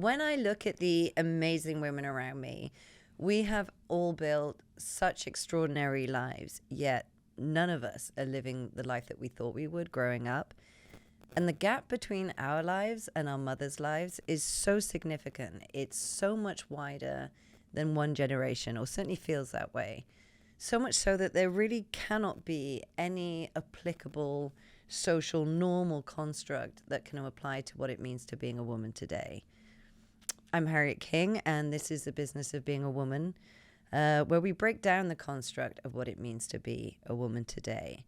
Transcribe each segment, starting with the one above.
when I look at the amazing women around me, we have all built such extraordinary lives, yet none of us are living the life that we thought we would growing up. And the gap between our lives and our mothers' lives is so significant. It's so much wider than one generation, or certainly feels that way. So much so that there really cannot be any applicable social normal construct that can apply to what it means to being a woman today. I'm Harriet King, and this is The Business of Being a Woman, where we break down the construct of what it means to be a woman today.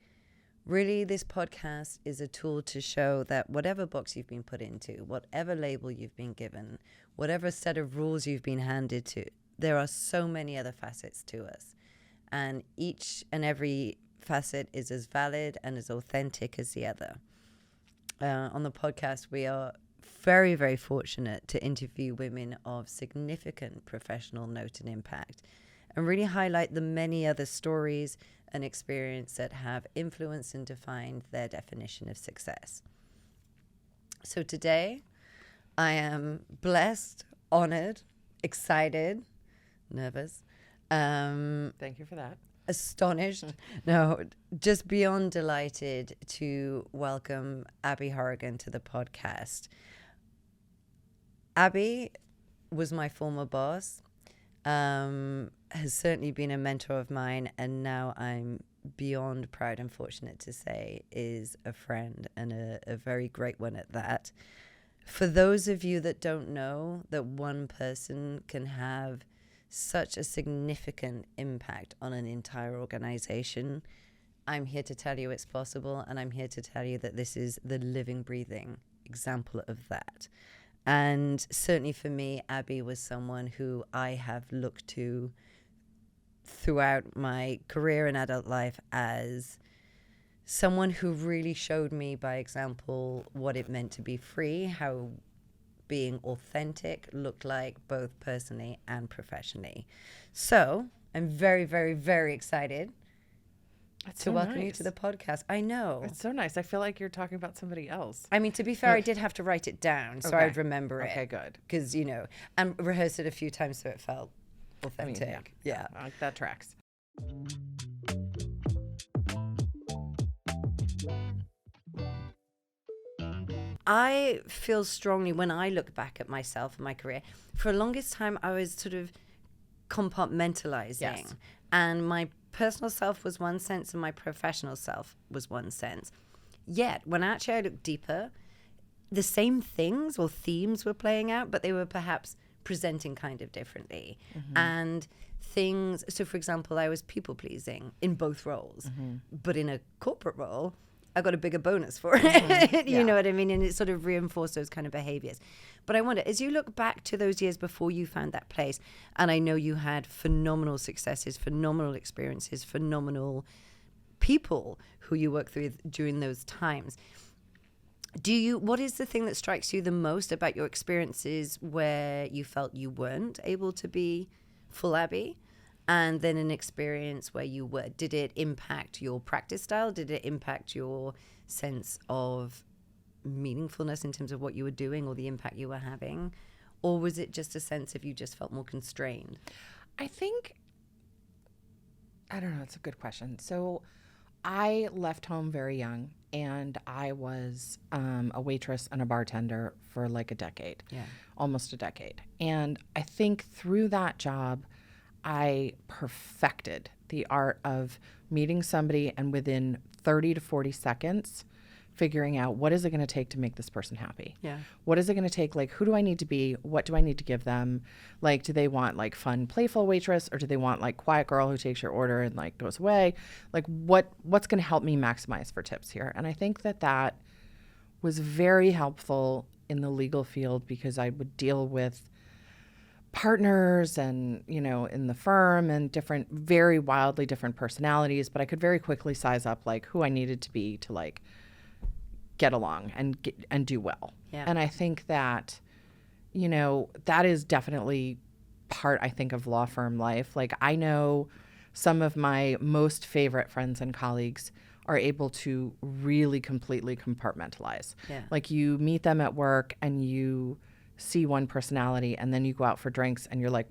Really, this podcast is a tool to show that whatever box you've been put into, whatever label you've been given, whatever set of rules you've been handed to, there are so many other facets to us. And each and every facet is as valid and as authentic as the other. On the podcast, we are very, very fortunate to interview women of significant professional note and impact, and really highlight the many other stories and experience that have influenced and defined their definition of success. So today, I am blessed, honored, excited, nervous. Thank you for that. Astonished. No, just beyond delighted to welcome Abby Horrigan to the podcast. Abby was my former boss. Has certainly been a mentor of mine, and now I'm beyond proud and fortunate to say is a friend, and a very great one at that. For those of you that don't know that one person can have such a significant impact on an entire organization, I'm here to tell you it's possible, and I'm here to tell you that this is the living, breathing example of that. And certainly for me, Abby was someone who I have looked to throughout my career and adult life as someone who really showed me by example what it meant to be free, how being authentic looked like both personally and professionally. So I'm very, very, very excited to welcome you to the podcast. I know. It's so nice. I feel like you're talking about somebody else. I mean, to be fair, I did have to write it down so I'd remember it. Okay, good. Because, and rehearsed it a few times so it felt authentic. I mean, yeah. That tracks. I feel strongly when I look back at myself and my career, for the longest time I was sort of compartmentalizing. Yes. And my personal self was one sense and my professional self was one sense. Yet, when actually I looked deeper, the same things or themes were playing out, but they were perhaps presenting kind of differently. Mm-hmm. And things, so for example, I was people pleasing in both roles, but in a corporate role, I got a bigger bonus for it. You know what I mean? And it sort of reinforced those kind of behaviors. But I wonder, as you look back to those years before you found that place, and I know you had phenomenal successes, phenomenal experiences, phenomenal people who you worked with during those times. What is the thing that strikes you the most about your experiences where you felt you weren't able to be full Abby? And then an experience where you were. Did it impact your practice style? Did it impact your sense of meaningfulness in terms of what you were doing or the impact you were having? Or was it just a sense of you just felt more constrained? I don't know, it's a good question. So I left home very young, and I was a waitress and a bartender for like a decade, almost a decade. And I think through that job, I perfected the art of meeting somebody and within 30 to 40 seconds figuring out what is it going to take to make this person happy. Yeah. What is it going to take? Like, who do I need to be? What do I need to give them? Like, do they want like fun, playful waitress, or do they want like quiet girl who takes your order and like goes away? Like, what's going to help me maximize for tips here? And I think that was very helpful in the legal field because I would deal with partners and, in the firm and different, very wildly different personalities, but I could very quickly size up like who I needed to be to like get along and do well. Yeah. And I think that, that is definitely part, I think, of law firm life. Like, I know some of my most favorite friends and colleagues are able to really completely compartmentalize. Yeah. Like, you meet them at work and you C1 personality, and then you go out for drinks and you're like,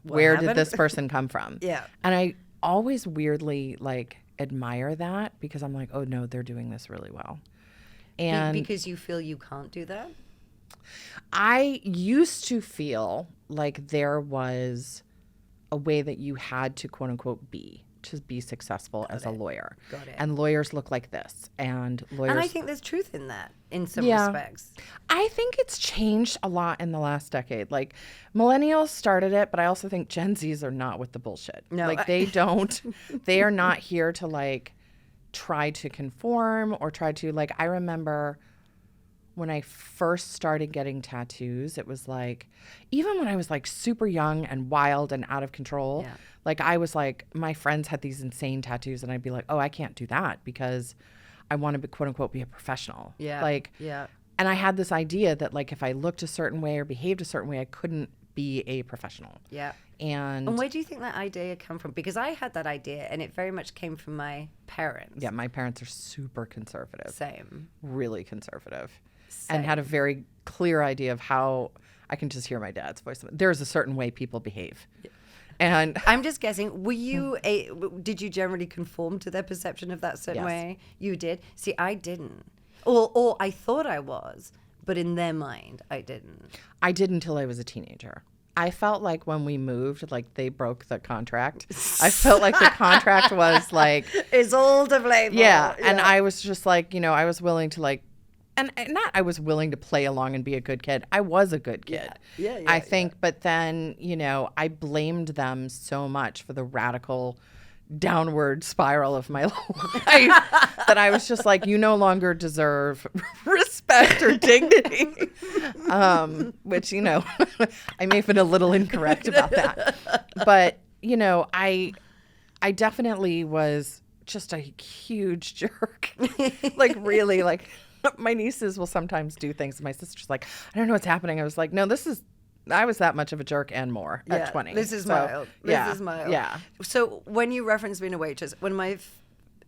where did this person come from? Yeah. And I always weirdly like admire that because I'm like, oh no, they're doing this really well. And because you feel you can't do that? I used to feel like there was a way that you had to quote unquote be to be successful as a lawyer. Got it. And lawyers look like this. And lawyers. And I think there's truth in that in some respects. I think it's changed a lot in the last decade. Like millennials started it, but I also think Gen Zs are not with the bullshit. No. Like they are not here to like try to conform or try to like, I remember when I first started getting tattoos, it was like, even when I was like super young and wild and out of control, like I was like, my friends had these insane tattoos and I'd be like, oh, I can't do that because I want to be, quote unquote, be a professional. And I had this idea that like, if I looked a certain way or behaved a certain way, I couldn't be a professional. Yeah. And where do you think that idea come from? Because I had that idea and it very much came from my parents. Yeah, my parents are super conservative. Same. Really conservative. And had a very clear idea of how, I can just hear my dad's voice. There's a certain way people behave. Yeah. And I'm just guessing, did you generally conform to their perception of that certain way? You did? See, I didn't. Or I thought I was, but in their mind, I didn't. I did until I was a teenager. I felt like when we moved, like they broke the contract. I felt like the contract was like... It's all to blame. Yeah. And I was just like, I was willing to like, and not I was willing to play along and be a good kid. I was a good kid. I think, but then, I blamed them so much for the radical downward spiral of my life that I was just like, you no longer deserve respect or dignity. Which, I may have been a little incorrect about that. But, I definitely was just a huge jerk. Like really, like my nieces will sometimes do things. And my sister's like, I don't know what's happening. I was like, no, I was that much of a jerk and more at 20. This is mild. This is mild. Yeah. So when you reference being a waitress, when my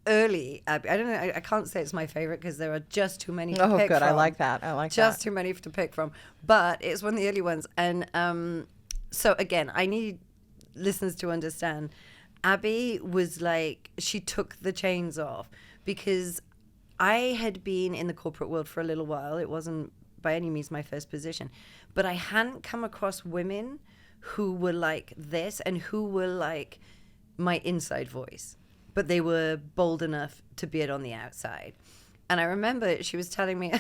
early, I don't know, I can't say it's my favorite because there are just too many to pick from. Oh, good. I like that. Just too many to pick from. But it's one of the early ones. And so again, I need listeners to understand, Abby was like, she took the chains off because I had been in the corporate world for a little while. It wasn't by any means my first position, but I hadn't come across women who were like this and who were like my inside voice, but they were bold enough to be it on the outside. And I remember she was telling me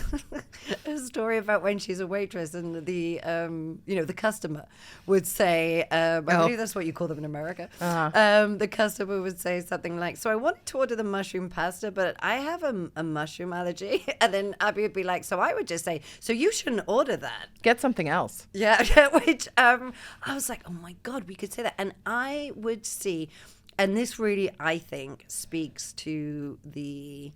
a story about when she's a waitress and the customer would say, I believe that's what you call them in America. The customer would say something like, so I wanted to order the mushroom pasta, but I have a mushroom allergy. And then Abby would be like, so I would just say, so you shouldn't order that. Get something else. Yeah, which I was like, oh my God, we could say that. And I would see, and this really, I think, speaks to the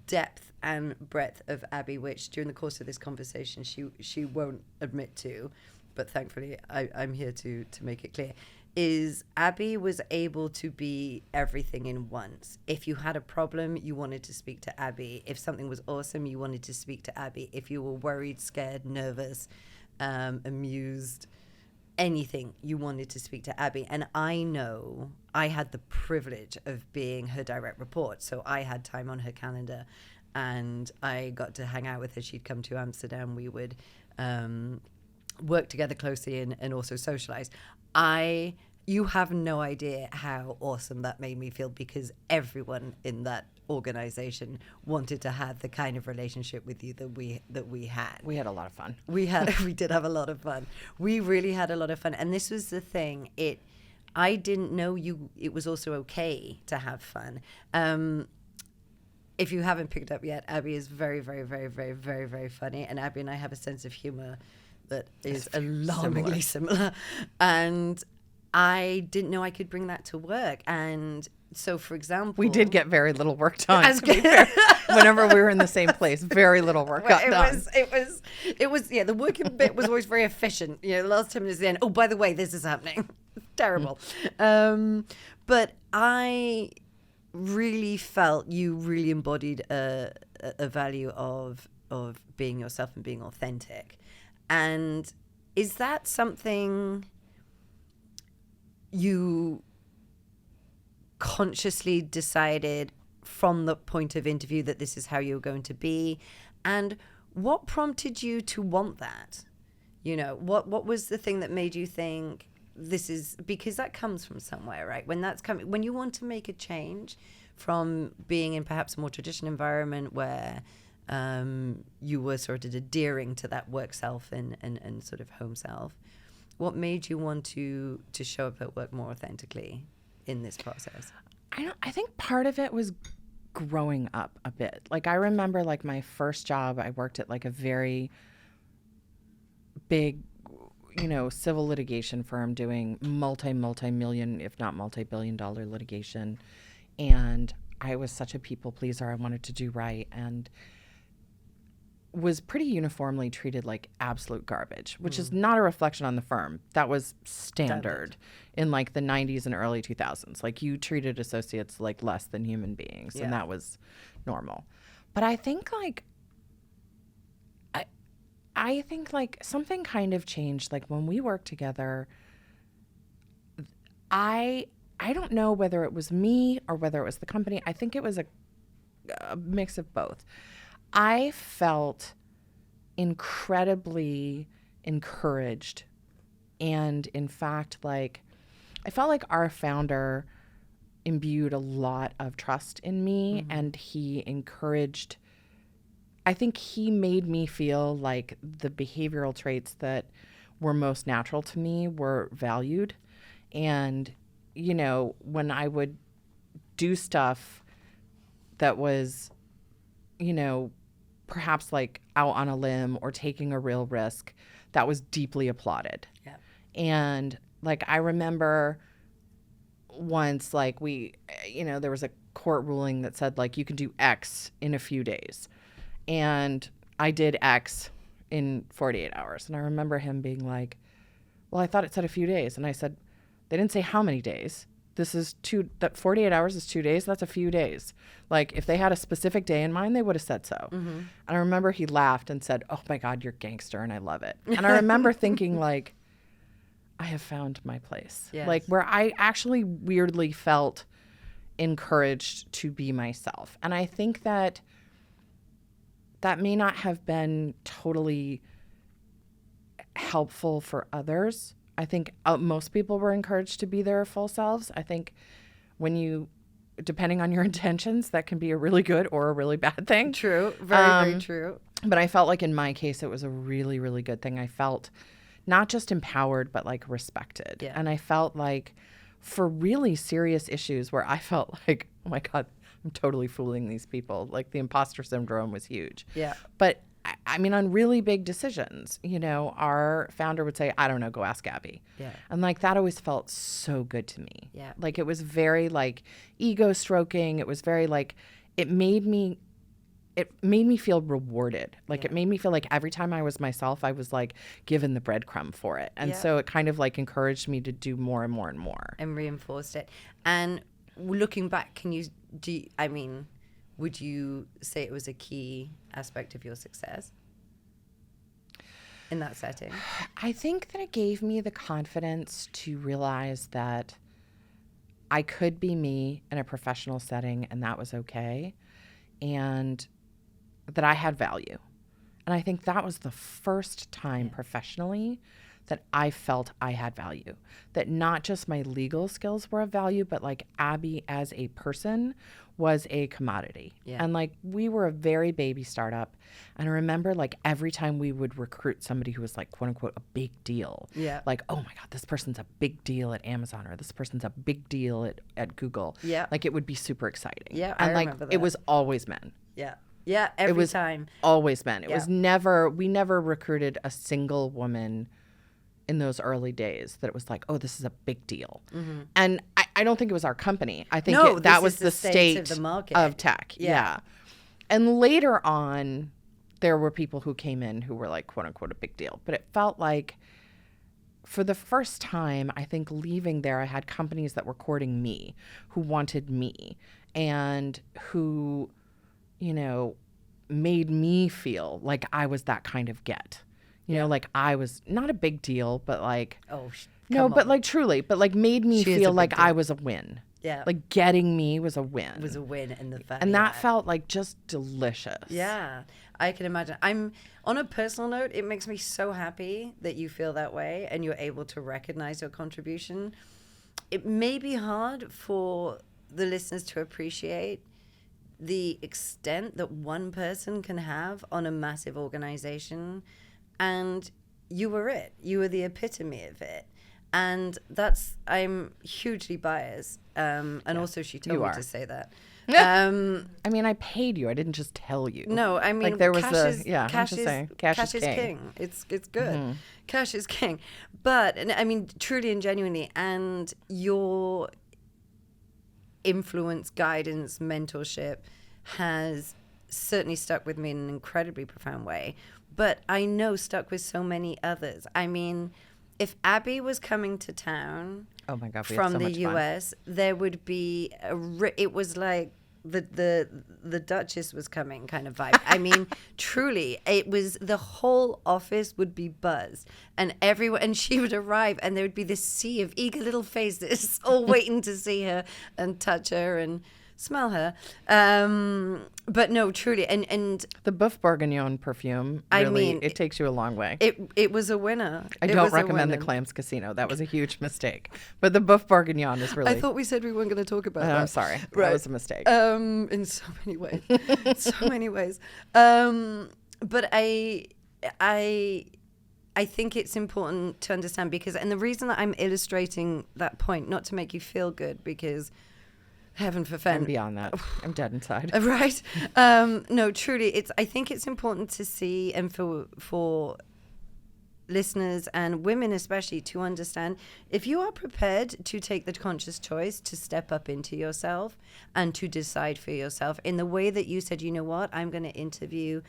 depth and breadth of Abby, which during the course of this conversation she won't admit to, but thankfully I'm here to make it clear, is Abby was able to be everything in once. If you had a problem, you wanted to speak to Abby. If something was awesome, you wanted to speak to Abby. If you were worried, scared, nervous, amused, anything, you wanted to speak to Abby. And I know I had the privilege of being her direct report, so I had time on her calendar and I got to hang out with her. She'd come to Amsterdam. We would work together closely and also socialize. You have no idea how awesome that made me feel, because everyone in that organization wanted to have the kind of relationship with you that we had. We had a lot of fun. We did have a lot of fun. We really had a lot of fun. And this was the thing. I didn't know it was also okay to have fun. If you haven't picked up yet, Abby is very, very, very, very, very, very funny. And Abby and I have a sense of humor that is alarmingly similar. And I didn't know I could bring that to work. And so, for example, we did get very little work done. To be fair. Whenever we were in the same place, very little work got done. It was. The working bit was always very efficient. The last 10 minutes at the end. Oh, by the way, this is happening. Terrible. But I really felt you really embodied a value of being yourself and being authentic. And is that something you consciously decided from the point of interview that this is how you're going to be? And what prompted you to want that? You know, what was the thing that made you think this is, because that comes from somewhere, right? When that's coming, when you want to make a change from being in perhaps a more traditional environment where you were sort of adhering to that work self and sort of home self, what made you want to show up at work more authentically in this process? I think part of it was growing up a bit. Like I remember like my first job, I worked at like a very big, you know, civil litigation firm doing multi-million, if not multi-billion-dollar litigation. And I was such a people pleaser. I wanted to do right and was pretty uniformly treated like absolute garbage, which is not a reflection on the firm. That was standard in like the 90s and early 2000s. Like you treated associates like less than human beings, and that was normal. But I think like I think like something kind of changed. Like when we worked together, I don't know whether it was me or whether it was the company. I think it was a mix of both. I felt incredibly encouraged. And in fact, like, I felt like our founder imbued a lot of trust in me, and he encouraged, I think he made me feel like the behavioral traits that were most natural to me were valued. And, you know, when I would do stuff that was, you know, perhaps like out on a limb or taking a real risk, that was deeply applauded. Yeah. And like, I remember once, like there was a court ruling that said like, you can do X in a few days. And I did X in 48 hours. And I remember him being like, well, I thought it said a few days. And I said, they didn't say how many days. This is that 48 hours is 2 days. That's a few days. Like if they had a specific day in mind, they would have said so. And I remember he laughed and said, oh my God, you're gangster. And I love it. And I remember thinking like, I have found my place. Yes. Like where I actually weirdly felt encouraged to be myself. And I think that may not have been totally helpful for others. I think most people were encouraged to be their full selves. I think depending on your intentions, that can be a really good or a really bad thing. True. Very true. But I felt like in my case, it was a really, really good thing. I felt not just empowered, but like respected. Yeah. And I felt like for really serious issues where I felt like, oh my God, I'm totally fooling these people. Like the imposter syndrome was huge. Yeah. But I mean, on really big decisions, you know, our founder would say, I don't know, go ask Abby. Yeah. And like that always felt so good to me. Yeah. Like it was very like ego stroking. It was very like, it made me feel rewarded. Like it made me feel like every time I was myself, I was like given the breadcrumb for it. And so it kind of like encouraged me to do more and more and more. And reinforced it. And looking back, would you say it was a key aspect of your success in that setting? I think that it gave me the confidence to realize that I could be me in a professional setting and that was okay. And that I had value. And I think that was the first time professionally that I felt I had value. That not just my legal skills were of value, but like Abby as a person was a commodity. Yeah. And like we were a very baby startup. And I remember like every time we would recruit somebody who was like quote unquote a big deal. Yeah. Like, oh my God, this person's a big deal at Amazon or this person's a big deal at Google. Yeah. Like it would be super exciting. Yeah. And I like remember that. it was always men. Yeah. Yeah. Every time. Always men. It was Yeah. we never recruited a single woman in those early days that it was like, oh, this is a big deal. Mm-hmm. And I don't think it was our company. I think that was the state of the market. of tech. Yeah. And later on, there were people who came in who were like, quote unquote, a big deal. But it felt like for the first time, I think leaving there, I had companies that were courting me, who wanted me, and who, you know, made me feel like I was that kind of get. You know, like I was not a big deal, but like, Oh, no, come but on. like truly, but like made me She is a feel big like deal. I was a win. Yeah. Like getting me was a win. It was a win in the family. And that felt like just delicious. Yeah, I can imagine. I'm on a personal note, it makes me so happy that you feel that way and you're able to recognize your contribution. It may be hard for the listeners to appreciate the extent that one person can have on a massive organization, and you were it. You were the epitome of it. And I'm hugely biased. And also she told You me are. to say that. I mean, I paid you. I didn't just tell you. No, I mean, like there was cash the is, yeah. cash I'm just is, saying, cash is king. king. It's good. Cash is king. But and I mean, truly and genuinely, and your influence, guidance, mentorship has certainly stuck with me in an incredibly profound way. But I know stuck with so many others. I mean, if Abby was coming to town Oh my God, we had from so the much fun. US, there would be it was like the Duchess was coming kind of vibe. I mean, truly, it was the whole office would be buzzed, and everyone, and she would arrive, and there would be this sea of eager little faces, all waiting to see her and touch her and smell her. But no, truly, and The Boeuf Bourguignon perfume, I really, mean, it takes you a long way. it was a winner. I It don't was a recommend the winner. Clams Casino. That was a huge mistake. But the Boeuf Bourguignon is really. I thought we said we weren't going to talk about that. I'm sorry. Right. That was a mistake. In so many ways. So many ways. But I think it's important to understand because, and the reason that I'm illustrating that point, not to make you feel good, because heaven I'm forfend. beyond that. I'm dead inside. Right. No, truly, I think it's important to see, and for listeners and women especially, to understand, if you are prepared to take the conscious choice to step up into yourself and to decide for yourself in the way that you said, you know what, I'm going to interview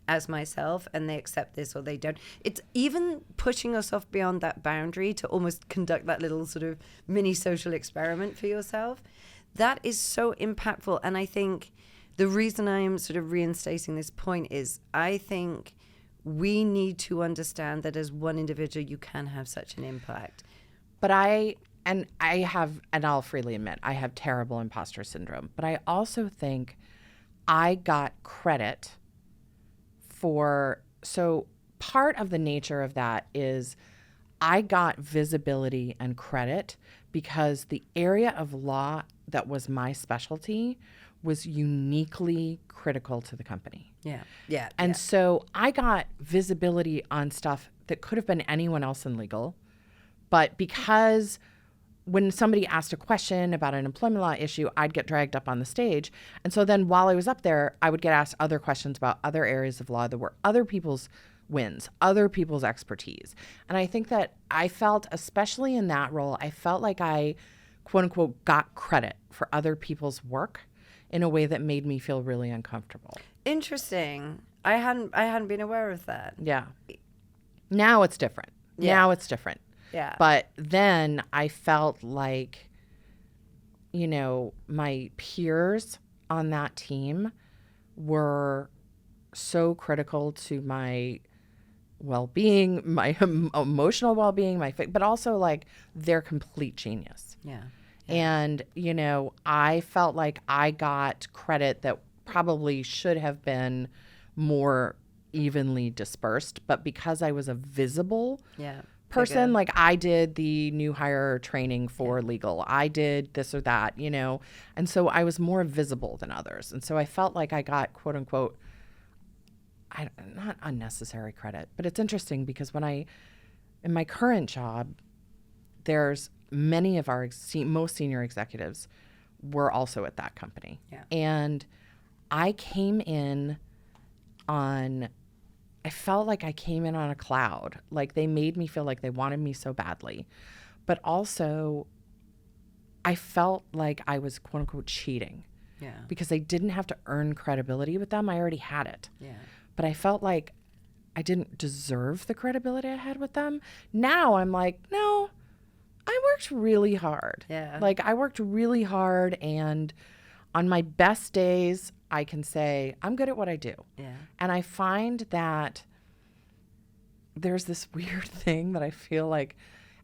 as myself, and they accept this or they don't. It's even pushing yourself beyond that boundary to almost conduct that little sort of mini social experiment for yourself. That is so impactful. And I think the reason I'm sort of reinstating this point is I think we need to understand that as one individual, you can have such an impact. But and I'll freely admit, I have terrible imposter syndrome. But I also think I got credit so part of the nature of that is I got visibility and credit because the area of law that was my specialty was uniquely critical to the company. Yeah. Yeah. And so I got visibility on stuff that could have been anyone else in legal. But because when somebody asked a question about an employment law issue, I'd get dragged up on the stage. And so then while I was up there, I would get asked other questions about other areas of law that were other people's wins, other people's expertise. And I think that I felt, especially in that role, I felt like I, quote unquote, got credit for other people's work in a way that made me feel really uncomfortable. Interesting. I hadn't been aware of that. Yeah. Now it's different. Yeah. Now it's different. Yeah. But then I felt like, my peers on that team were so critical to my well-being, my emotional well-being, but also like they're complete genius. Yeah. And, I felt like I got credit that probably should have been more evenly dispersed. But because I was a visible person, like I did the new hire training for legal, I did this or that, and so I was more visible than others. And so I felt like I got, quote unquote, not unnecessary credit. But it's interesting because in my current job, there's many of our most senior executives were also at that company. Yeah. And I felt like I came in on a cloud. Like they made me feel like they wanted me so badly. But also I felt like I was, quote unquote, cheating. Yeah. Because I didn't have to earn credibility with them. I already had it. Yeah. But I felt like I didn't deserve the credibility I had with them. Now I'm like, no, I worked really hard. Yeah. Like I worked really hard, and on my best days, I can say I'm good at what I do. Yeah. And I find that there's this weird thing that I feel like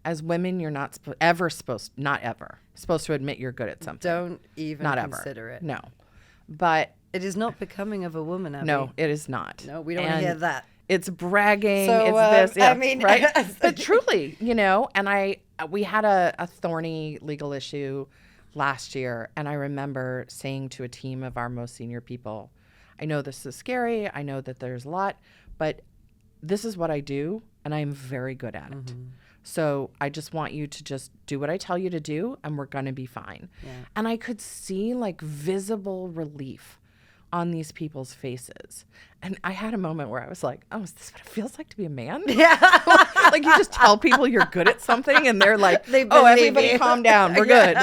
as women, you're not supposed to admit you're good at something. Don't even Not consider ever. it. No. But It is not becoming of a woman, Abby. no, it is not. No, we don't want to hear that. It's bragging. So, it's this. Yeah, I mean, right? But truly, and we had a thorny legal issue last year. And I remember saying to a team of our most senior people, I know this is scary. I know that there's a lot, but this is what I do. And I'm very good at it. So I just want you to just do what I tell you to do, and we're going to be fine. Yeah. And I could see like visible relief on these people's faces. And I had a moment where I was like, oh, is this what it feels like to be a man? Yeah. Like you just tell people you're good at something and they're like, oh, everybody calm down. We're good.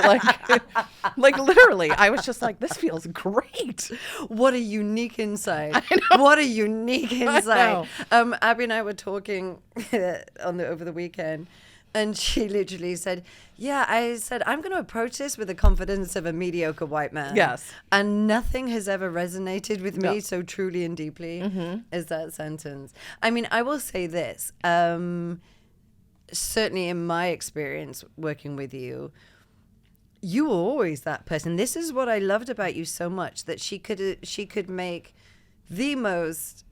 Like literally, I was just like, this feels great. What a unique insight. What a unique insight. Abby and I were talking over the weekend. And she literally said, I said, I'm going to approach this with the confidence of a mediocre white man. Yes. And nothing has ever resonated with me so truly and deeply as that sentence. I mean, I will say this. Certainly in my experience working with you, you were always that person. This is what I loved about you so much, that she could make the most,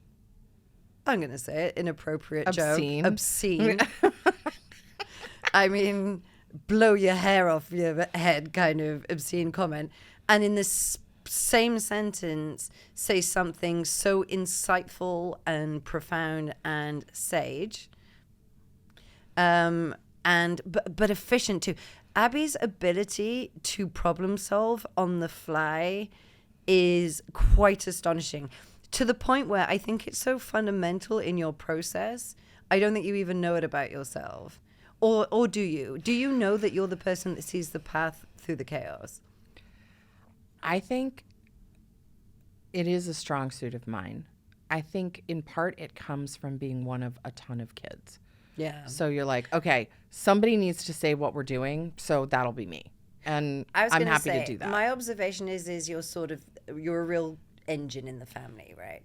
I'm going to say it, inappropriate Obscene. joke. Obscene. I mean, blow your hair off your head kind of obscene comment. And in this same sentence, say something so insightful and profound and sage. But efficient too. Abby's ability to problem solve on the fly is quite astonishing, to the point where I think it's so fundamental in your process, I don't think you even know it about yourself. Or do you? Do you know that you're the person that sees the path through the chaos? I think it is a strong suit of mine. I think in part it comes from being one of a ton of kids. Yeah. So you're like, okay, somebody needs to say what we're doing, so that'll be me. And I'm happy to do that. My observation is you're a real engine in the family, right?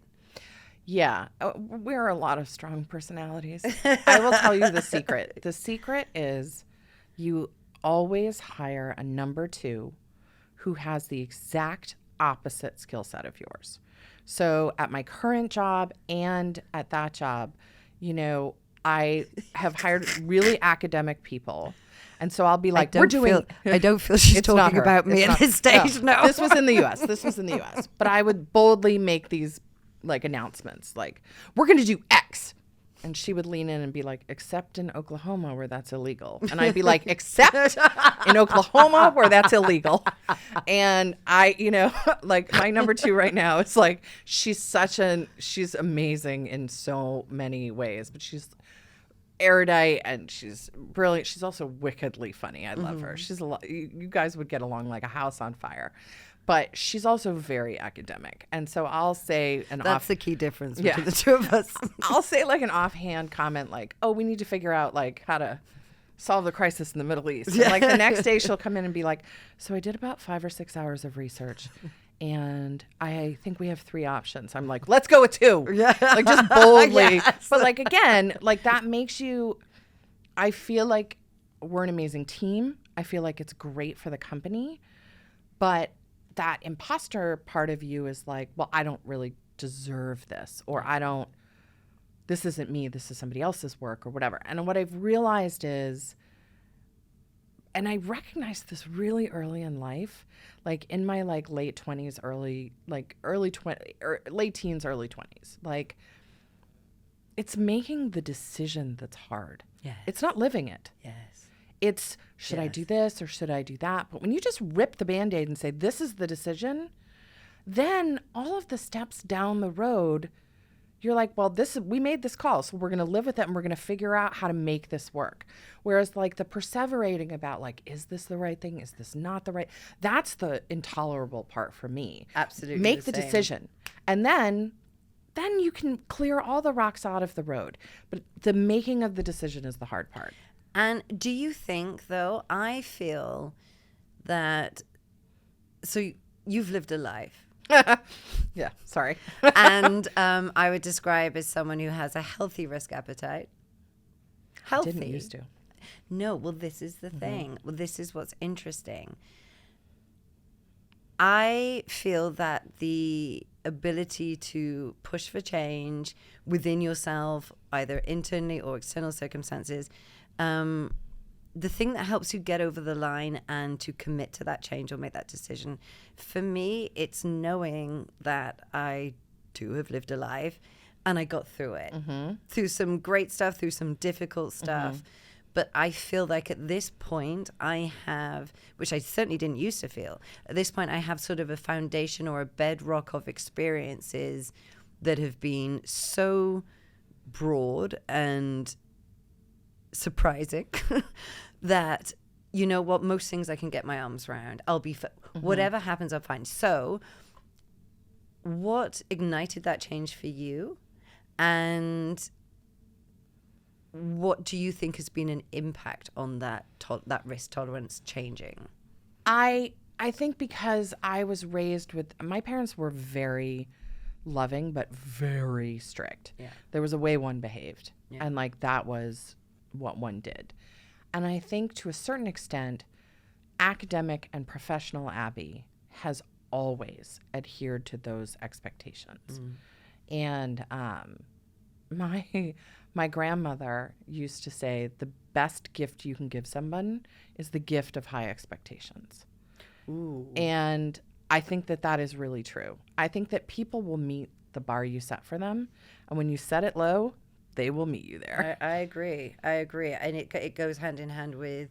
Yeah, we're a lot of strong personalities. I will tell you the secret. The secret is you always hire a number 2 who has the exact opposite skill set of yours. So at my current job and at that job, I have hired really academic people. And so I'll be like, I don't feel she's talking about me at this stage. No. This was in the U.S. But I would boldly make these announcements like, we're going to do X. And she would lean in and be like, except in Oklahoma where that's illegal. And I'd be like, except in Oklahoma where that's illegal. And I, my number 2 right now, it's like, she's amazing in so many ways, but she's erudite and she's brilliant. She's also wickedly funny. I love her. She's you guys would get along like a house on fire. But she's also very academic. And so I'll say that's the key difference between the two of us. I'll say like an offhand comment like, oh, we need to figure out like how to solve the crisis in the Middle East. And like the next day she'll come in and be like, so I did about 5 or 6 hours of research and I think we have 3 options. I'm like, let's go with 2. Yeah. Like just boldly. Yes. But like, again, like that makes you, I feel like we're an amazing team. I feel like it's great for the company, but that imposter part of you is like, well, I don't really deserve this, or this isn't me, this is somebody else's work or whatever. And what I've realized is, and I recognized this really early in life, like in my late 20s, late teens, early 20s, like it's making the decision that's hard. Yes. It's not living it. Yes. It's, should I do this or should I do that? But when you just rip the Band-Aid and say, this is the decision, then all of the steps down the road, you're like, well, we made this call, so we're going to live with it and we're going to figure out how to make this work. Whereas like the perseverating about like, is this the right thing? Is this not the right? That's the intolerable part for me. Absolutely. Make the decision. And then you can clear all the rocks out of the road. But the making of the decision is the hard part. And do you think, though, I feel that, so you've lived a life. Yeah, sorry. And I would describe as someone who has a healthy risk appetite. healthy. Didn't used to. No, well, this is the thing. Well, this is what's interesting. I feel that the ability to push for change within yourself, either internally or external circumstances, the thing that helps you get over the line and to commit to that change or make that decision, for me, it's knowing that I too have lived a life and I got through it, through some great stuff, through some difficult stuff. But I feel like at this point I have, which I certainly didn't used to feel, at this point I have sort of a foundation or a bedrock of experiences that have been so broad and surprising that, you know what, most things I can get my arms around. I'll be, whatever happens, I'm fine. So what ignited that change for you? And what do you think has been an impact on that that risk tolerance changing? I think because I was raised with, my parents were very loving but very strict. Yeah. There was a way one behaved, Yeah. and like that was what one did. And I think to a certain extent, academic and professional Abby has always adhered to those expectations. And my grandmother used to say the best gift you can give someone is the gift of high expectations. Ooh. And I think that that is really true. I think that people will meet the bar you set for them. And when you set it low, they will meet you there. I agree. And it goes hand in hand with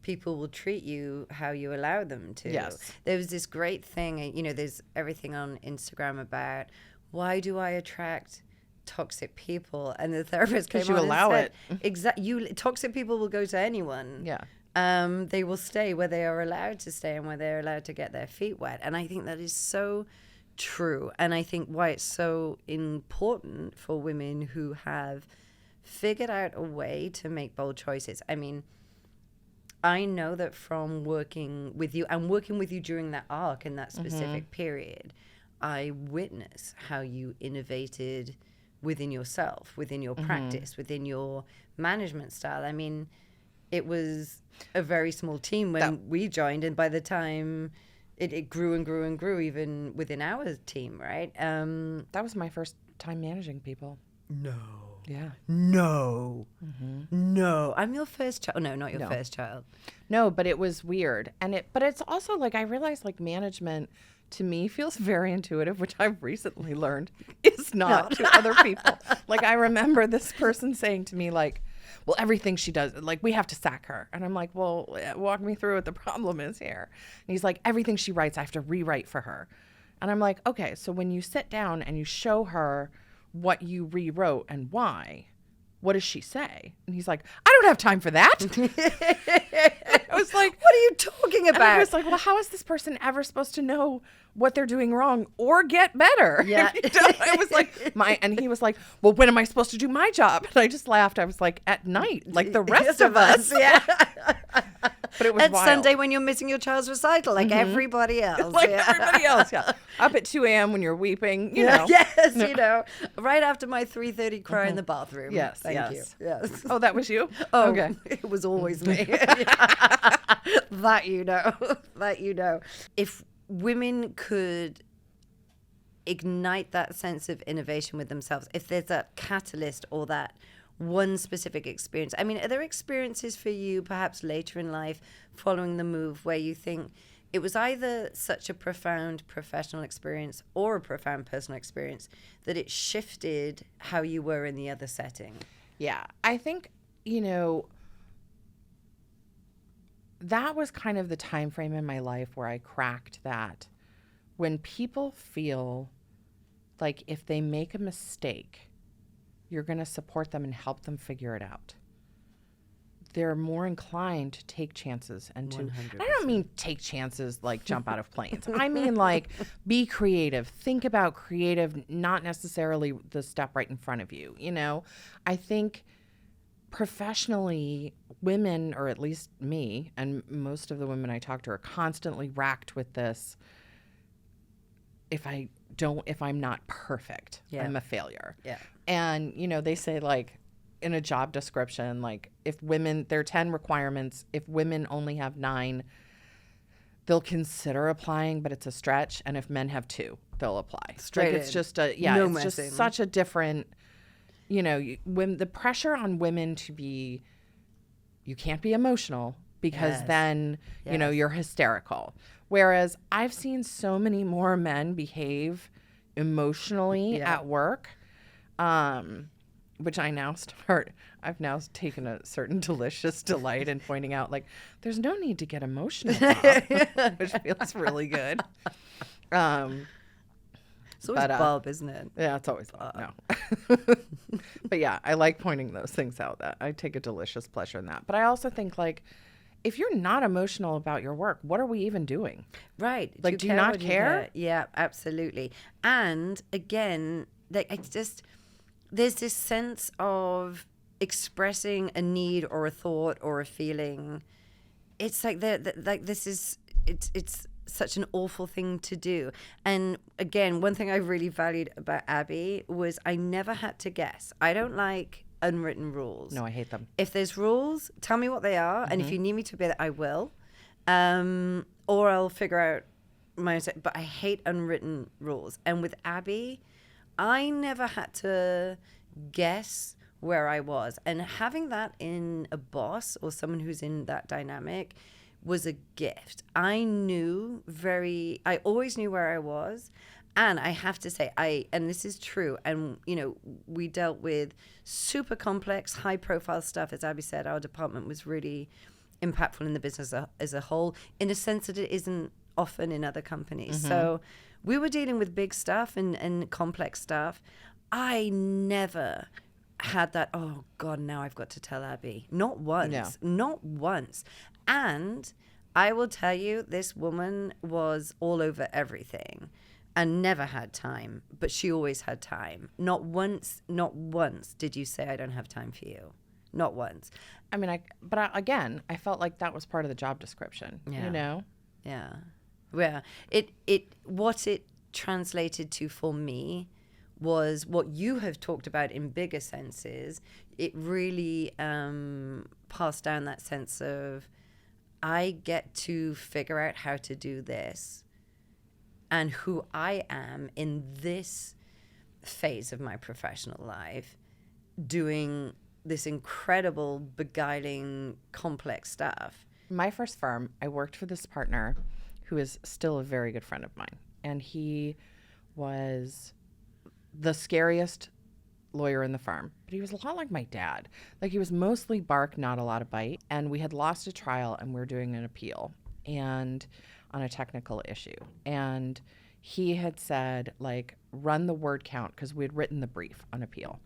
people will treat you how you allow them to. Yes. There was this great thing, you know, there's everything on Instagram about why do I attract toxic people, and the therapist came on you allow and it. said, toxic people will go to anyone. Yeah. They will stay where they are allowed to stay and where they're allowed to get their feet wet. And I think that is so true. And I think why it's so important for women who have figured out a way to make bold choices. I mean, I know that from working with you and working with you during that arc in that specific period, I witness how you innovated within yourself, within your practice, within your management style. I mean, it was a very small team when we joined, and by the time it grew and grew and grew, even within our team, right? That was my first time managing people. No. Yeah. No. No. I'm your first child. No, not your first child. No, but it was weird. But it's also like, I realized like management to me feels very intuitive, which I've recently learned is not to other people. Like I remember this person saying to me like, well, everything she does, like we have to sack her. And I'm like, well, walk me through what the problem is here. And he's like, everything she writes, I have to rewrite for her. And I'm like, okay, so when you sit down and you show her what you rewrote and why, what does she say? And he's like, I don't have time for that. I was like, what are you talking about? And I was like, well, how is this person ever supposed to know what they're doing wrong or get better? Yeah. I was like, and he was like, well, when am I supposed to do my job? And I just laughed. I was like, at night, like the rest of us. Yeah. But it was At wild. Sunday when you're missing your child's recital, like everybody else. Like everybody else, yeah. Up at 2 a.m. when you're weeping, you know. Yes, you know. Right after my 3:30 cry in the bathroom. Yes, Thank you. yes. Yes. Oh, that was you? Oh, okay. It was always me. That you know. That you know. If women could ignite that sense of innovation with themselves, if there's that catalyst or that one specific experience. I mean, are there experiences for you perhaps later in life following the move where you think it was either such a profound professional experience or a profound personal experience that it shifted how you were in the other setting? Yeah, I think, you know, that was kind of the time frame in my life where I cracked that when people feel like if they make a mistake, you're going to support them and help them figure it out. They're more inclined to take chances and to, 100%. I don't mean take chances like jump out of planes. I mean like be creative. Think about creative, not necessarily the step right in front of you. You know, I think professionally, women, or at least me, and most of the women I talk to are constantly racked with this. If I'm not perfect, I'm a failure. Yeah. And, you know, they say like, in a job description, like if women, there are 10 requirements. If women only have 9, they'll consider applying, but it's a stretch. And if men have 2, they'll apply. Straight like it's in. just a, No it's messing. just such a different, when the pressure on women to be, you can't be emotional because Yes. then, Yes. you're hysterical. Whereas I've seen so many more men behave emotionally Yeah. at work, which I've now taken a certain delicious delight in pointing out, like, there's no need to get emotional, Bob, which feels really good. It's always Bob, isn't it? Yeah, it's always Bob. No. But yeah, I like pointing those things out. That I take a delicious pleasure in that. But I also think, like, if you're not emotional about your work, what are we even doing? Right. Like, do you not when you care? Yeah, absolutely. And again, like, there's this sense of expressing a need or a thought or a feeling. It's like it's such an awful thing to do. And again, one thing I really valued about Abby was I never had to guess. I don't like unwritten rules. No, I hate them. If there's rules, tell me what they are, and if you need me to obey that, I will, or I'll figure out my own. But I hate unwritten rules. And with Abby, I never had to guess where I was, and having that in a boss or someone who's in that dynamic was a gift. I always knew where I was. And I have to say, and this is true, and, we dealt with super complex, high-profile stuff. As Abby said, our department was really impactful in the business as a whole, in a sense that it isn't often in other companies. Mm-hmm. So we were dealing with big stuff and complex stuff. I never had that, oh, God, now I've got to tell Abby. Not once. Yeah. Not once. And I will tell you, this woman was all over everything. And never had time, but she always had time. Not once did you say, I don't have time for you. Not once. I mean, again, I felt like that was part of the job description, Yeah. Yeah. What it translated to for me was what you have talked about in bigger senses. It really passed down that sense of, I get to figure out how to do this. And who I am in this phase of my professional life, doing this incredible, beguiling, complex stuff. My first firm, I worked for this partner who is still a very good friend of mine. And he was the scariest lawyer in the firm. But he was a lot like my dad. Like, he was mostly bark, not a lot of bite. And we had lost a trial and we were doing an appeal. And on a technical issue. And he had said, like, run the word count, because we had written the brief on appeal.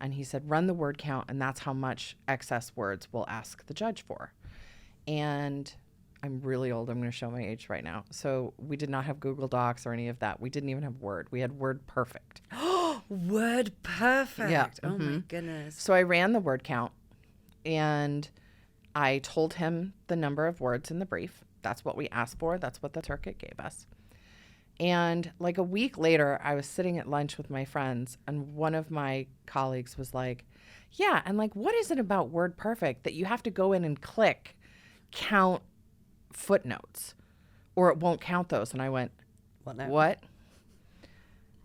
And he said, run the word count, and that's how much excess words we'll ask the judge for. And I'm really old. I'm going to show my age right now. So we did not have Google Docs or any of that. We didn't even have Word. We had Word Perfect. Word Perfect. Yeah. Oh, my goodness. So I ran the word count, and I told him the number of words in the brief. That's what we asked for. That's what the circuit gave us. And like a week later, I was sitting at lunch with my friends, and one of my colleagues was like, yeah, and like, what is it about Word Perfect that you have to go in and count footnotes, or it won't count those? And I went, what?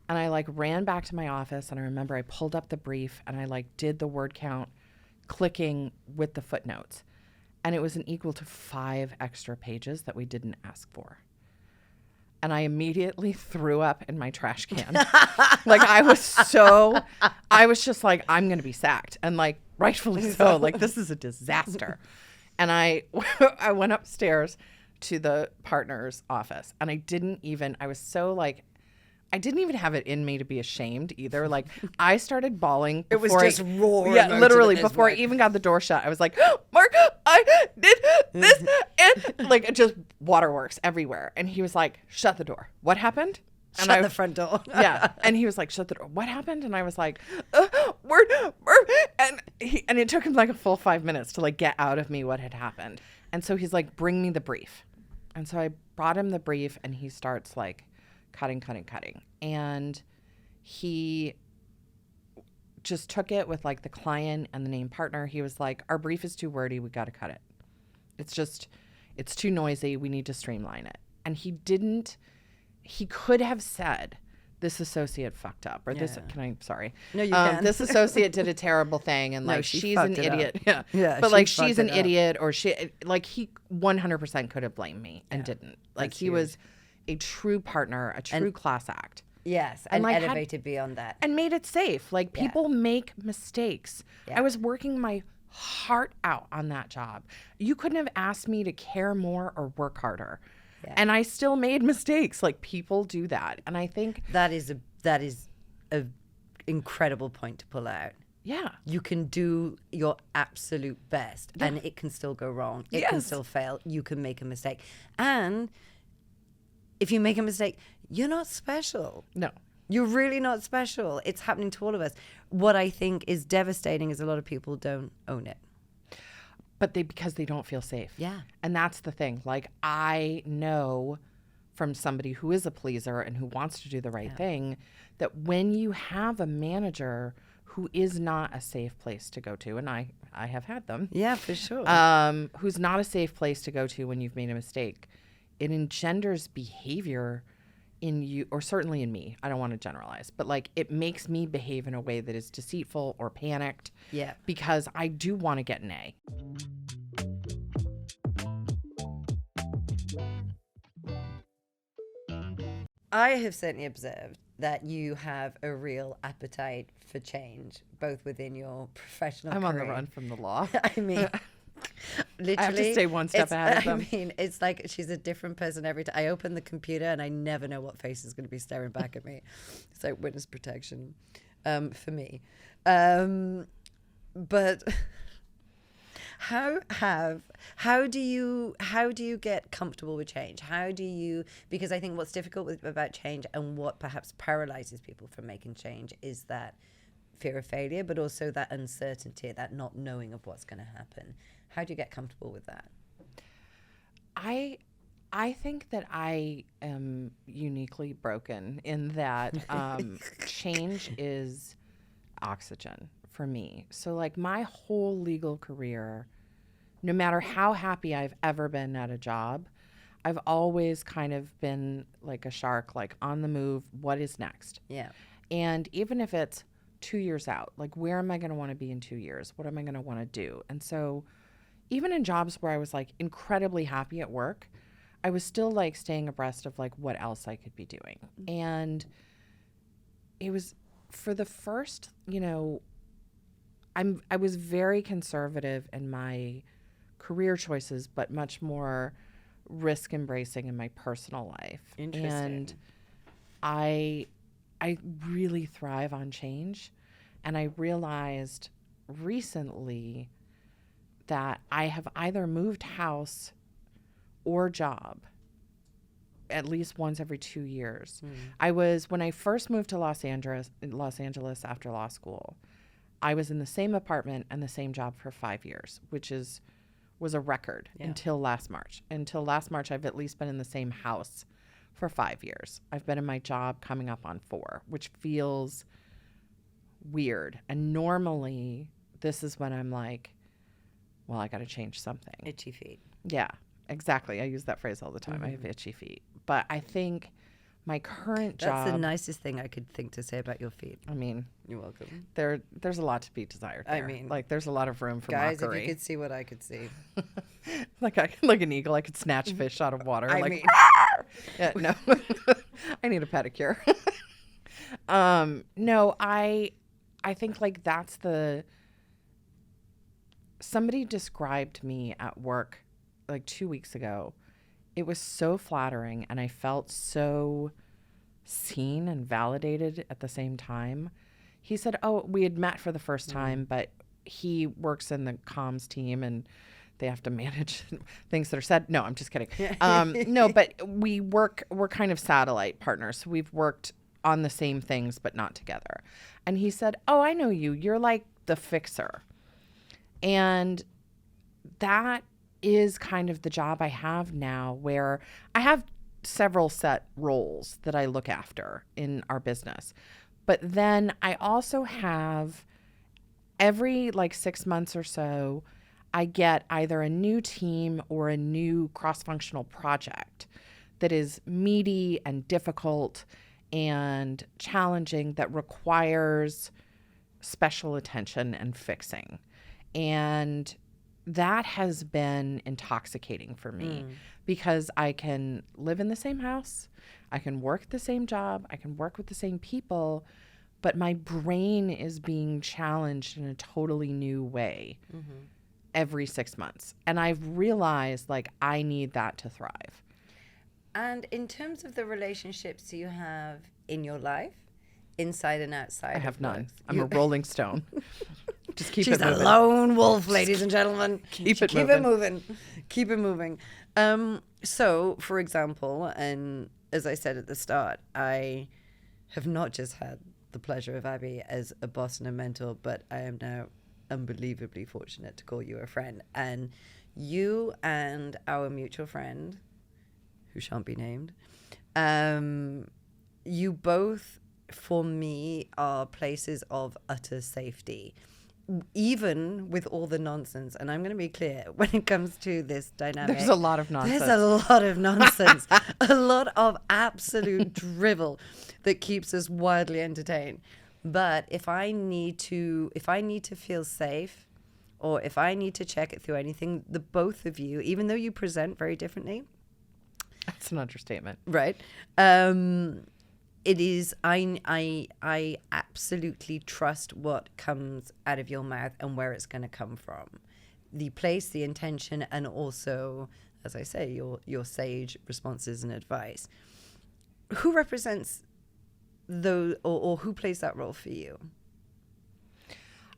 And I like ran back to my office, and I remember I pulled up the brief and I like did the word count, clicking with the footnotes. And it was an equal to 5 extra pages that we didn't ask for. And I immediately threw up in my trash can. Like, I was just like, I'm going to be sacked. And like, rightfully so. Like, this is a disaster. And I went upstairs to the partner's office, and I was so like, I didn't even have it in me to be ashamed either. Like, I started bawling. It was just raw. Yeah, literally. Before I even got the door shut, I was like, oh, Mark, I did this. And like, it just waterworks everywhere. And he was like, shut the door. What happened? And Shut the front door. Yeah. And he was like, shut the door. What happened? And I was like, word. And it took him like a full 5 minutes to like get out of me what had happened. And so he's like, bring me the brief. And so I brought him the brief, and he starts like cutting. And he just took it with like the client and the named partner. He was like, our brief is too wordy. We got to cut it. It's too noisy. We need to streamline it. And he could have said, this associate fucked up, or sorry. No, you can. This associate did a terrible thing, and like she's an idiot. Yeah. Yeah. But like she's an idiot, or he 100% could have blamed me and didn't. Like he was a true partner, a true class act. Yes, and like elevated beyond that. And made it safe. Like people make mistakes. Yeah. I was working my heart out on that job. You couldn't have asked me to care more or work harder. Yeah. And I still made mistakes. Like people do that. And I think that is a incredible point to pull out. Yeah. You can do your absolute best and it can still go wrong. It can still fail. You can make a mistake. And if you make a mistake, you're not special. No. You're really not special. It's happening to all of us. What I think is devastating is a lot of people don't own it. But because they don't feel safe. Yeah. And that's the thing. Like, I know from somebody who is a pleaser and who wants to do the right thing that when you have a manager who is not a safe place to go to, and I have had them. Yeah, for sure. Who's not a safe place to go to when you've made a mistake, it engenders behavior in you, or certainly in me. I don't want to generalize, but like it makes me behave in a way that is deceitful or panicked. Yeah. Because I do want to get an A. I have certainly observed that you have a real appetite for change, both within your professional career. I'm on the run from the law. I mean, literally. I have to stay one step ahead of them. I mean, it's like she's a different person every time. I open the computer and I never know what face is going to be staring back at me. It's like witness protection for me. But how do you get comfortable with change? Because I think what's difficult about change and what perhaps paralyzes people from making change is that fear of failure, but also that uncertainty, that not knowing of what's going to happen. How do you get comfortable with that? I think that I am uniquely broken in that change is oxygen for me. So like my whole legal career, no matter how happy I've ever been at a job, I've always kind of been like a shark, like on the move. What is next? Yeah. And even if it's 2 years out, like where am I going to want to be in 2 years? What am I going to want to do? And so even in jobs where I was like incredibly happy at work, I was still like staying abreast of like what else I could be doing. And it was for the first, I was very conservative in my career choices, but much more risk embracing in my personal life. Interesting. And I really thrive on change. And I realized recently that I have either moved house or job at least once every 2 years. When I first moved to Los Angeles after law school, I was in the same apartment and the same job for 5 years, which was a record until last March. Until last March, I've at least been in the same house for 5 years. I've been in my job coming up on 4, which feels weird. And normally this is when I'm like, well, I got to change something. Itchy feet. Yeah, exactly. I use that phrase all the time. I have itchy feet. But I think my current job... That's the nicest thing I could think to say about your feet. I mean... You're welcome. There's a lot to be desired there. I mean... Like, there's a lot of room for guys, mockery. if you could see what I could see. like an eagle, I could snatch fish out of water. I mean... Yeah, no. I need a pedicure. No, I think, like, that's the... Somebody described me at work, like, 2 weeks ago. It was so flattering, and I felt so seen and validated at the same time. He said, we had met for the first time, but he works in the comms team, and they have to manage things that are said. No, I'm just kidding. No, but we're kind of satellite partners. So we've worked on the same things, but not together. And he said, I know you. You're like the fixer. And that is kind of the job I have now, where I have several set roles that I look after in our business. But then I also have every like 6 months or so, I get either a new team or a new cross-functional project that is meaty and difficult and challenging that requires special attention and fixing. And that has been intoxicating for me because I can live in the same house, I can work the same job, I can work with the same people, but my brain is being challenged in a totally new way every 6 months. And I've realized like I need that to thrive. And in terms of the relationships you have in your life, inside and outside, I have of none. work, I'm a rolling stone. Just keep she's it moving. a lone wolf, ladies and gentlemen. Keep it moving. Keep it moving. So, for example, and as I said at the start, I have not just had the pleasure of Abby as a boss and a mentor, but I am now unbelievably fortunate to call you a friend. And you and our mutual friend, who shan't be named, you both, for me, are places of utter safety, even with all the nonsense. And I'm going to be clear, when it comes to this dynamic, There's a lot of nonsense. There's a lot of nonsense, a lot of absolute drivel that keeps us wildly entertained. But if I need to feel safe, or if I need to check it through anything, the both of you, even though you present very differently, That's an understatement. right? It is, I absolutely trust what comes out of your mouth and where it's going to come from. The place, the intention, and also, as I say, your sage responses and advice. Who represents those, or who plays that role for you?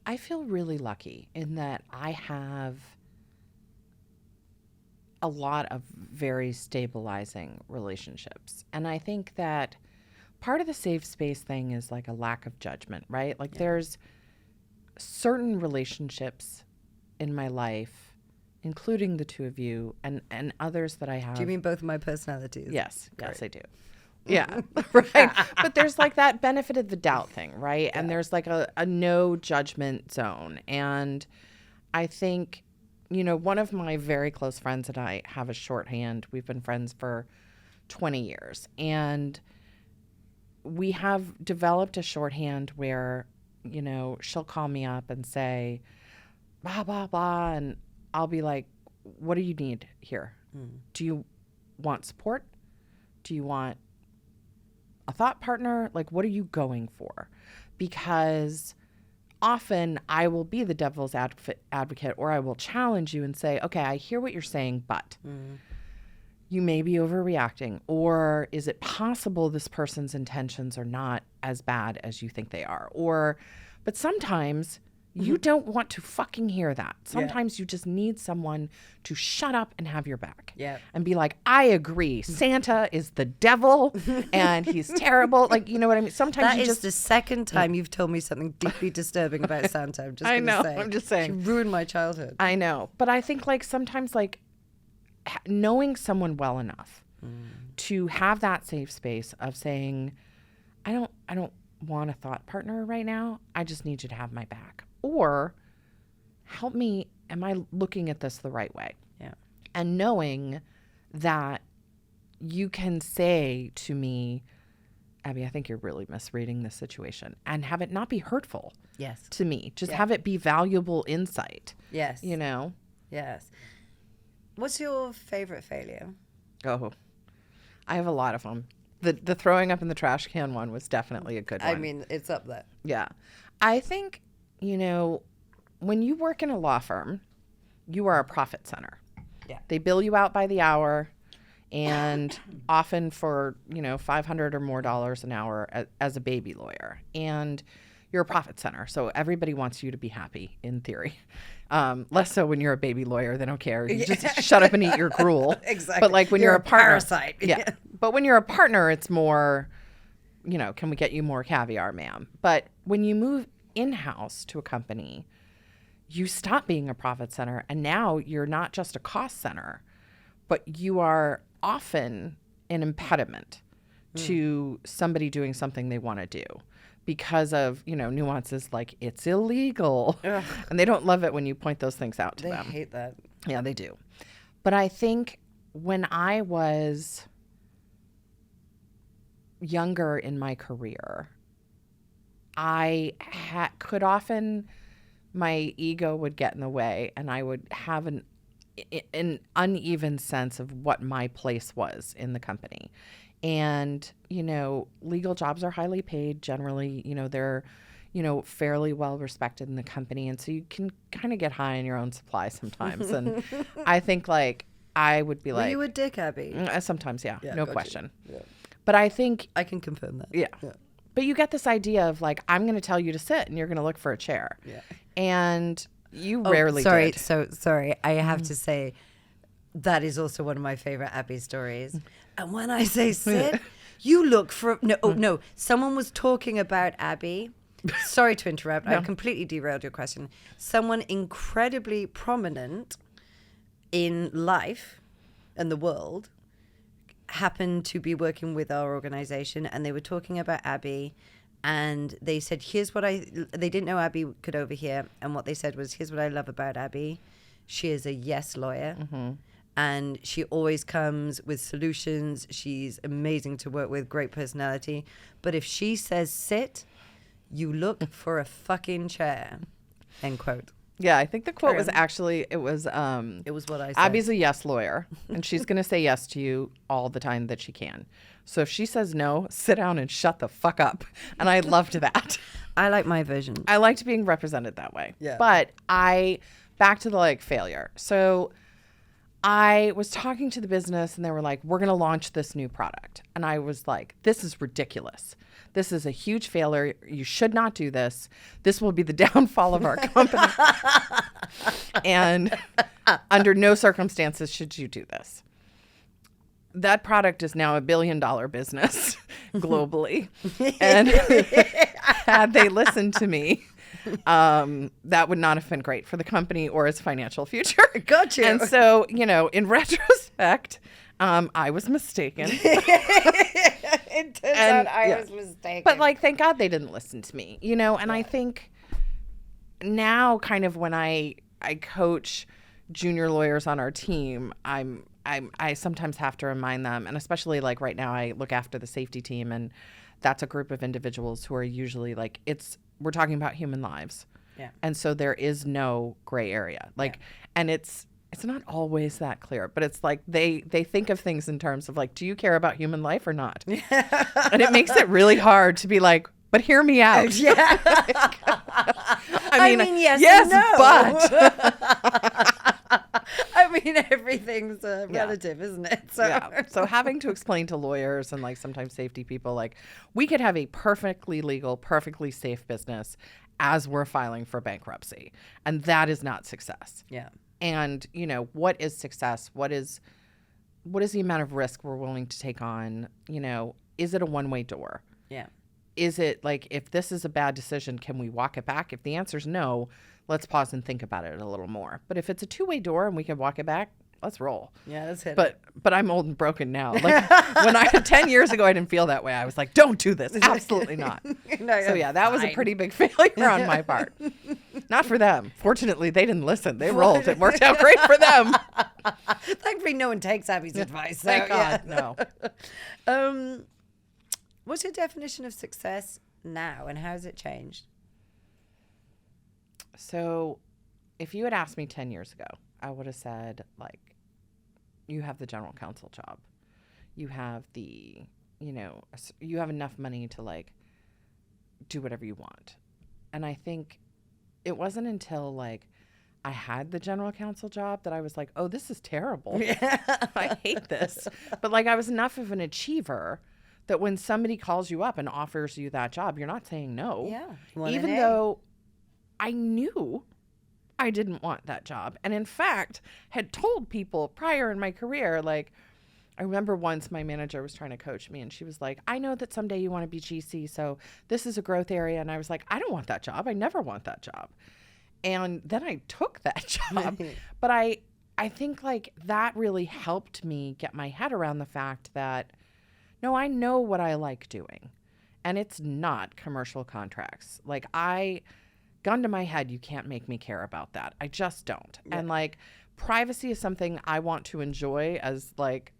I feel really lucky in that I have a lot of very stabilizing relationships. And I think that part of the safe space thing is like a lack of judgment, right? Like there's certain relationships in my life, including the two of you and others that I have. Do you mean both of my personalities? Yes. Great. Yes, I do. Yeah, right. But there's like that benefit of the doubt thing, right? Yeah. And there's like a no judgment zone. And I think, you know, one of my very close friends and I have a shorthand. We've been friends for 20 years. And we have developed a shorthand where, you know, she'll call me up and say, blah, blah, blah. And I'll be like, what do you need here? Do you want support? Do you want a thought partner? Like, what are you going for? Because often I will be the devil's advocate, or I will challenge you and say, okay, I hear what you're saying, but you may be overreacting. Or is it possible this person's intentions are not as bad as you think they are? But sometimes you don't want to fucking hear that. Sometimes you just need someone to shut up and have your back. And be like, I agree. Santa is the devil and he's terrible. Like, you know what I mean? Sometimes that is the second time you've told me something deeply disturbing about Santa. I'm just going to say. I'm just saying. She ruined my childhood. I know. But I think like sometimes like knowing someone well enough to have that safe space of saying, I don't want a thought partner right now. I just need you to have my back. Or help me, am I looking at this the right way? And knowing that you can say to me, Abby, I think you're really misreading this situation, and have it not be hurtful to me. Just have it be valuable insight. You know? What's your favorite failure? Oh, I have a lot of them. The throwing up in the trash can one was definitely a good one. I mean, it's up there. Yeah. I think, you know, when you work in a law firm, you are a profit center. They bill you out by the hour, and often for, you know, $500 or more an hour as a baby lawyer. And you're a profit center. So everybody wants you to be happy in theory. Less so when you're a baby lawyer, they don't care. You just shut up and eat your gruel. Exactly. But like when you're a partner, parasite. But when you're a partner, it's more, you know, can we get you more caviar, ma'am? But when you move in-house to a company, you stop being a profit center, and now you're not just a cost center, but you are often an impediment to somebody doing something they want to do, because of, nuances like it's illegal. Ugh. And they don't love it when you point those things out to They them. hate that. Yeah, they do. But I think when I was younger in my career, could often, my ego would get in the way, and I would have an uneven sense of what my place was in the company. And, legal jobs are highly paid generally. They're, fairly well respected in the company. And so you can kind of get high on your own supply sometimes. And I think I would be Were you a dick, Abby? Sometimes, yeah, no question. Yeah. But I think I can confirm that. Yeah. But you get this idea of I'm going to tell you to sit and you're going to look for a chair. Yeah. And you rarely sorry, did. So sorry. I have to say that is also one of my favorite Abby stories. And when I say sit, you look for no. Someone was talking about Abby. Sorry to interrupt. No. I completely derailed your question. Someone incredibly prominent in life and the world happened to be working with our organization, and they were talking about Abby, and they said, they didn't know Abby could overhear, and what they said was, here's what I love about Abby. She is a yes lawyer, and she always comes with solutions. She's amazing to work with, great personality. But if she says sit, you look for a fucking chair, end quote. Yeah, I think the quote was on. actually, it was what I said. Abby's a yes lawyer, and she's going to say yes to you all the time that she can. So if she says no, sit down and shut the fuck up. And I loved that. I like my version. I liked being represented that way. Yeah. But back to the failure. So I was talking to the business, and they were like, we're going to launch this new product. And I was like, this is ridiculous. This is a huge failure. You should not do this. This will be the downfall of our company. And under no circumstances should you do this. That product is now $1 billion business globally. And had they listened to me, that would not have been great for the company or its financial future. Got you. And so, in retrospect, I was mistaken. It turns out I was mistaken. But thank God they didn't listen to me, and I think now kind of when I coach junior lawyers on our team, I sometimes have to remind them, and especially right now I look after the safety team, and that's a group of individuals who are usually we're talking about human lives. Yeah. And so there is no gray area. And it's not always that clear, but it's they think of things in terms of do you care about human life or not? And it makes it really hard to be but hear me out. Yeah. I mean yes, no. But I mean, everything's relative, isn't it? So. Yeah. So having to explain to lawyers and sometimes safety people, we could have a perfectly legal, perfectly safe business as we're filing for bankruptcy, and that is not success. Yeah. And, what is success? What is the amount of risk we're willing to take on? Is it a one-way door? Yeah. Is it if this is a bad decision, can we walk it back? If the answer is no, let's pause and think about it a little more. But if it's a two-way door and we can walk it back, let's roll. Yeah, that's it. But I'm old and broken now. When 10 years ago, I didn't feel that way. I was like, don't do this. Absolutely not. So yeah, that was a pretty big failure on my part. Not for them. Fortunately, they didn't listen. They rolled. It worked out great for them. Thankfully, no one takes Abby's advice. So, Thank God, no. What's your definition of success now, and how has it changed? So if you had asked me 10 years ago, I would have said, you have the general counsel job. You have you have enough money to, do whatever you want. And I think it wasn't until, I had the general counsel job that I was like, oh, this is terrible. Yeah. I hate this. But, I was enough of an achiever that when somebody calls you up and offers you that job, you're not saying no. Yeah. Even though I knew I didn't want that job. And in fact, had told people prior in my career, I remember once my manager was trying to coach me and she was like, I know that someday you want to be GC, so this is a growth area. And I was like, I don't want that job. I never want that job. And then I took that job. But I think that really helped me get my head around the fact that, no, I know what I like doing. and it's not commercial contracts. Like, gun to my head, you can't make me care about that. I just don't. Yeah. And like, privacy is something I want to enjoy as like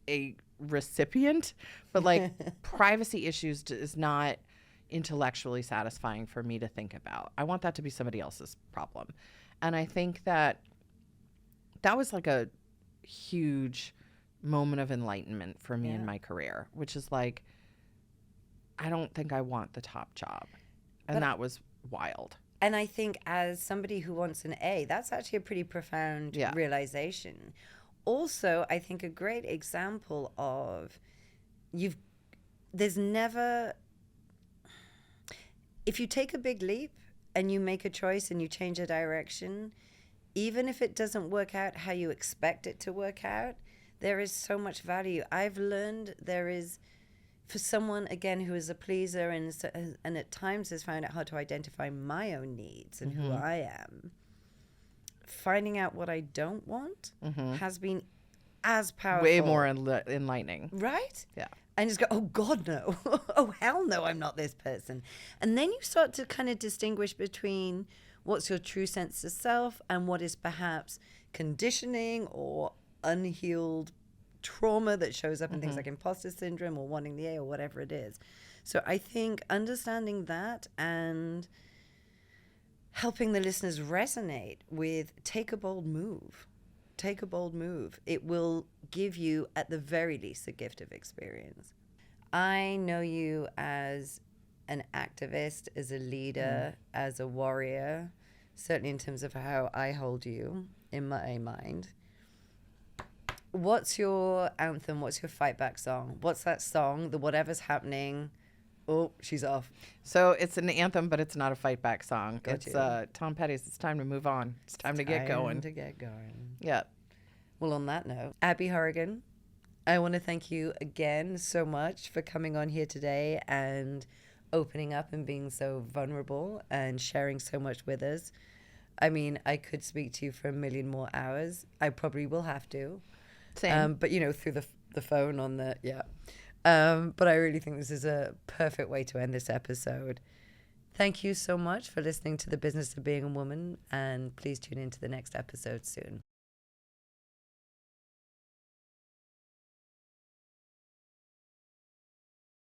a recipient, but like privacy issues is not intellectually satisfying for me to think about. I want that to be somebody else's problem. And I think that was like a huge moment of enlightenment for me in my career, which is like, I don't think I want the top job. And that was wild. And I think as somebody who wants an A, that's actually a pretty profound realization. Also, I think a great example of there's never, if you take a big leap and you make a choice and you change a direction, even if it doesn't work out how you expect it to work out, there is so much value. I've learned there is, for someone, again, who is a pleaser and at times has found it hard to identify my own needs and who I am, finding out what I don't want has been as powerful. Way more enlightening. Right? Yeah. And just go, oh, God, no. Oh, hell no, I'm not this person. And then you start to kind of distinguish between what's your true sense of self and what is perhaps conditioning or unhealed trauma that shows up in things like imposter syndrome or wanting the A or whatever it is. So I think understanding that and helping the listeners resonate with take a bold move. Take a bold move. It will give you, at the very least, a gift of experience. I know you as an activist, as a leader, as a warrior, certainly in terms of how I hold you in my mind. What's your anthem? What's your fight back song? What's that song? The whatever's happening. Oh, she's off. So it's an anthem, but it's not a fight back song. Got It's Tom Petty's It's Time to Move On. It's time to get going. Yeah. Well, on that note, Abby Horrigan, I want to thank you again so much for coming on here today and opening up and being so vulnerable and sharing so much with us. I mean, I could speak to you for a million more hours. I probably will have to. Same. But, through the phone on the, but I really think this is a perfect way to end this episode. Thank you so much for listening to The Business of Being a Woman, and please tune into the next episode soon.